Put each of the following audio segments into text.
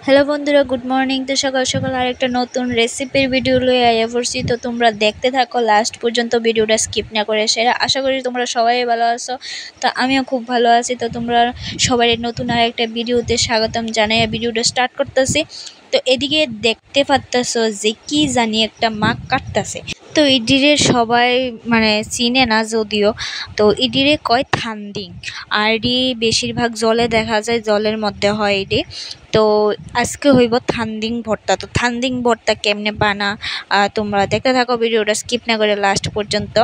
Hello বন্ধুরা, good morning. তো সকাল সকাল আরেকটা নতুন রেসিপির ভিডিও লয়ে আইয়া পড়ছি। তো তোমরা দেখতে থাকো লাস্ট পর্যন্ত, ভিডিওটা স্কিপ না করে। সেরা আশা করি তোমরা সবাই ভালো আছো। তো আমিও খুব ভালো আছি। তো তোমরা সবাই নতুন আর একটা ভিডিওতে স্বাগতম জানাই ভিডিওটা স্টার্ট করতেছি। তো এদিকে দেখতে পারতেছো যে কি জানি একটা মাছ কাটতেছে। তো ইডিরে সবাই মানে চিনে না যদিও, তো ইডিরে কয় থান্দিং। আর এডি বেশিরভাগ জলে দেখা যায়, জলের মধ্যে হয় এডি। তো আজকে হইব থান্দিং ভর্তা। তো থান্দিং ভর্তা কেমনে বানা তোমরা দেখতে থাকো, ভিডিওটা স্কিপ না করে লাস্ট পর্যন্ত।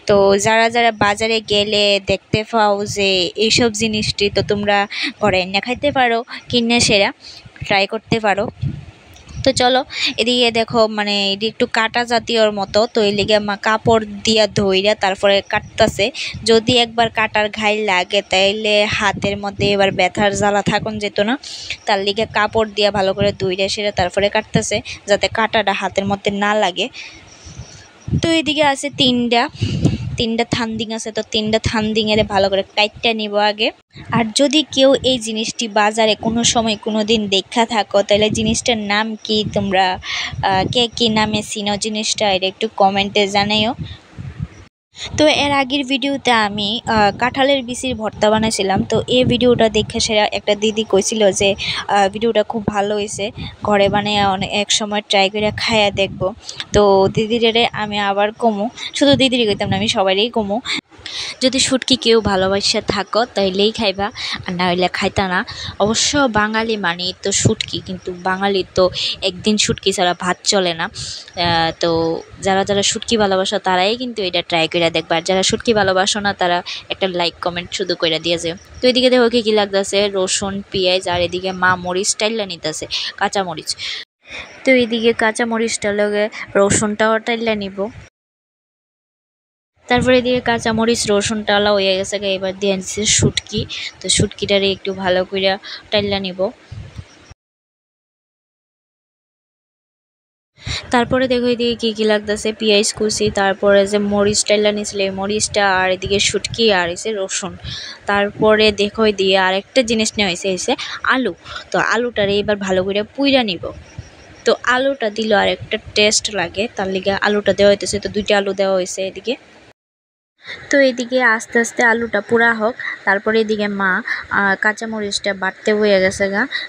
তো যারা যারা বাজারে গেলে দেখতে পাও যে এইসব জিনিসটি, তো তোমরা ঘরে এনে খাইতে পারো, কিনে সেরা ট্রাই করতে পারো। তো চলো, এদিকে দেখো মানে এটি একটু কাটা জাতীয়র মতো, তো এই লিগে কাপড় দিয়া ধইরা তারপরে কাটতেছে। যদি একবার কাটার ঘাই লাগে তাইলে হাতের মধ্যে এবার ব্যথার জ্বালা থাকুন যেত না, তার লিগে কাপড় দিয়া ভালো করে ধুইরা সেটা তারপরে কাটতেছে, যাতে কাটাটা হাতের মধ্যে না লাগে। তো এইদিকে আছে তিনটা থান্দিং আছে। তো তিনটা থান্দিং এর ভালো করে কাইটটা নিব আগে। আর যদি কেউ এই জিনিসটি বাজারে কোনো সময় কোনো দিন দেখা থাকো, তাহলে জিনিসটার নাম কি, তোমরা কে কি নামে চিনো জিনিসটা, এটা একটু কমেন্টে জানাইও। তো এর আগের ভিডিওতে আমি কাঁঠালের বিচির ভর্তা বানাইছিলাম। তো এই ভিডিওটা দেখে সেরা একটা দিদি কইছিল যে ভিডিওটা খুব ভালো হয়েছে, ঘরে বানিয়ে এক সময় ট্রাই করে খাইয়া দেখবো। তো দিদিরে আমি আবার কমু, শুধু দিদিরই কইতাম না, আমি সবাইই কমু, যদি শুটকি কেউ ভালোবাসা থাকো তাইলেই খাইবা, আর না হইলে খাইতা না। অবশ্য বাঙালি মানে তো শুটকি, কিন্তু বাঙালির তো একদিন শুটকি ছাড়া ভাত চলে না। তো যারা যারা শুটকি ভালোবাসো তারাই কিন্তু এটা ট্রাই করে দেখবা, আর যারা শুটকি ভালোবাসো না তারা একটা লাইক কমেন্ট শুধু করে দিয়ে যায়। তো এদিকে দেখো কি লাগতেছে, রসুন পেঁয়াজ, আর এদিকে মা মরিচ টাইলা নিতেছে, কাঁচা মরিচ। তো এদিকে কাঁচা মরিচটা লগে রসুনটাও টাইলা নিব। তারপরে দিয়ে কাঁচামরিচ রসুন টালা হয়ে গেছে, এবার দিয়ে আনছি শুটকি। তো শুটকিটারে একটু ভালো করে টাইলা নিব। তারপরে দেখো এদিকে কি লাগতেছে, পেঁয়াজ কুচি, তারপরে যে মরিচ টাইলা নিয়েছিল এই মরিচটা, আর এদিকে শুটকি, আর এসে রসুন। তারপরে দেখো দিয়ে আরেকটা জিনিস নেওয়া হয়েছে আলু। তো আলুটারে এবার ভালো করে পুইরা নিব। তো আলুটা দিল আর একটা টেস্ট লাগে, তার লিগে আলুটা দেওয়া হইতেছে। তো দুইটা আলু দেওয়া হয়েছে এদিকে। তো এদিকে আস্তে আস্তে আলুটা পুরা হোক। তারপরে এদিকে মা কাঁচামরিচটা বাটতে হয়ে গেছে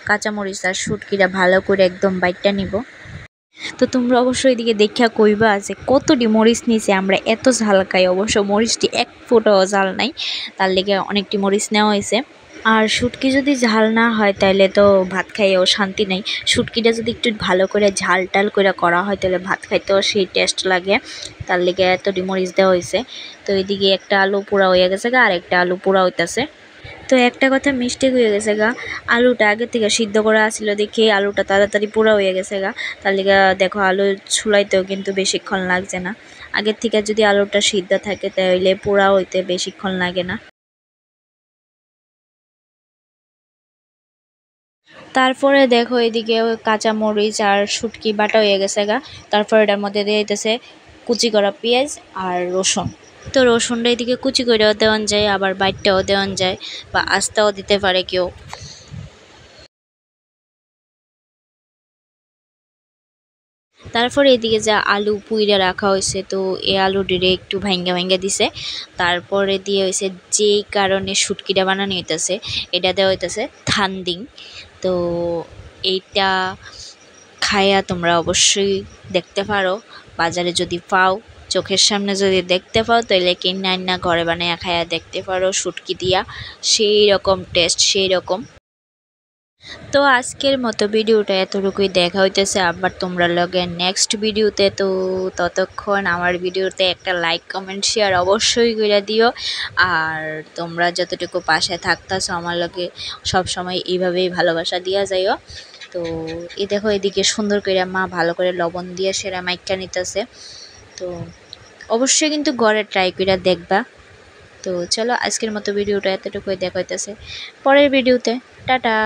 কাঁচামরিচ আর শুটকিটা ভালো করে একদম বাইটটা নিব। তো তোমরা অবশ্যই এদিকে দেখা কইবা যে কতটি মরিচ নিয়েছে, আমরা এত ঝাল খাই। অবশ্য মরিচটি এক ফোঁটাও ঝাল নাই, তার লেগে অনেকটি মরিচ নেওয়া হয়েছে। আর শুটকি যদি ঝাল না হয় তাহলে তো ভাত খাইয়েও শান্তি নেই। শুটকিটা যদি একটু ভালো করে ঝাল টাল করে করা হয় তাহলে ভাত খাইতেও সেই টেস্ট লাগে, তার লেগে এতটি মরিচ দেওয়া হয়েছে। তো এদিকে একটা আলু পোড়া হয়ে গেছে আর একটা আলু পোড়া হইতাছে। তো একটা কথা মিস্টেক হয়ে গেছে আলুটা আগে থেকে সিদ্ধ করা ছিল দেখে আলুটা তাড়াতাড়ি পোড়া হয়ে গেছে তার লেগে দেখো আলু ছুলাইতেও কিন্তু বেশিক্ষণ লাগছে না। আগের থেকে যদি আলুটা সিদ্ধ থাকে তাহলে পোড়া হইতে বেশিক্ষণ লাগে না। তারপরে দেখো এদিকে কাঁচা মরিচ আর শুটকি বাটা হয়ে গেছে তারপর এটার মধ্যে দিয়ে দিতেছে কুচি করা পেঁয়াজ আর রসুন। তো রসুনটা এদিকে কুচি করেও দেওয়া যায়, আবার বাইটটাও দেওয়া যায়, বা আস্তাও দিতে পারে কেউ। তারপরে এদিকে যা আলু পুইরা রাখা হয়েছে, তো এই আলু ডিরে একটু ভাঙ্গা ভাঙ্গা দিছে। তারপরে দিয়ে হয়েছে যেই কারণে শুটকিটা বানানো হইতেছে, এটা দেওয়া হইতেছে থান্দিং। তো এইটা খায়া তোমরা অবশ্যই দেখতে পারো, বাজারে যদি পাও, চোখের সামনে যদি দেখতে পাও তাহলে কিনে না ঘরে বানায় খায়া দেখতে পারো শুটকি দিয়া, সেই রকম টেস্ট, সেই রকম। তো আজকের মতো ভিডিওটা এতটুকুই দেখা হইতেছে, আবার তোমরা লগে নেক্সট ভিডিওতে। তো ততক্ষণ আমার ভিডিওতে একটা লাইক কমেন্ট শেয়ার অবশ্যই করে দিও। আর তোমরা যতটুকু পাশে থাকতেছো আমার লগে সব সময় এইভাবেই ভালোবাসা দিয়া যাইও। তো এই দেখো এদিকে সুন্দর করে মা ভালো করে লবণ দিয়ে সেরা মাইকা নিতেছে। তো অবশ্যই কিন্তু ঘরে ট্রাই করে দেখবা। তো চলো আজকের মতো ভিডিওটা এতটুকুই দেখা হইতেছে, পরের ভিডিওতে টাটা।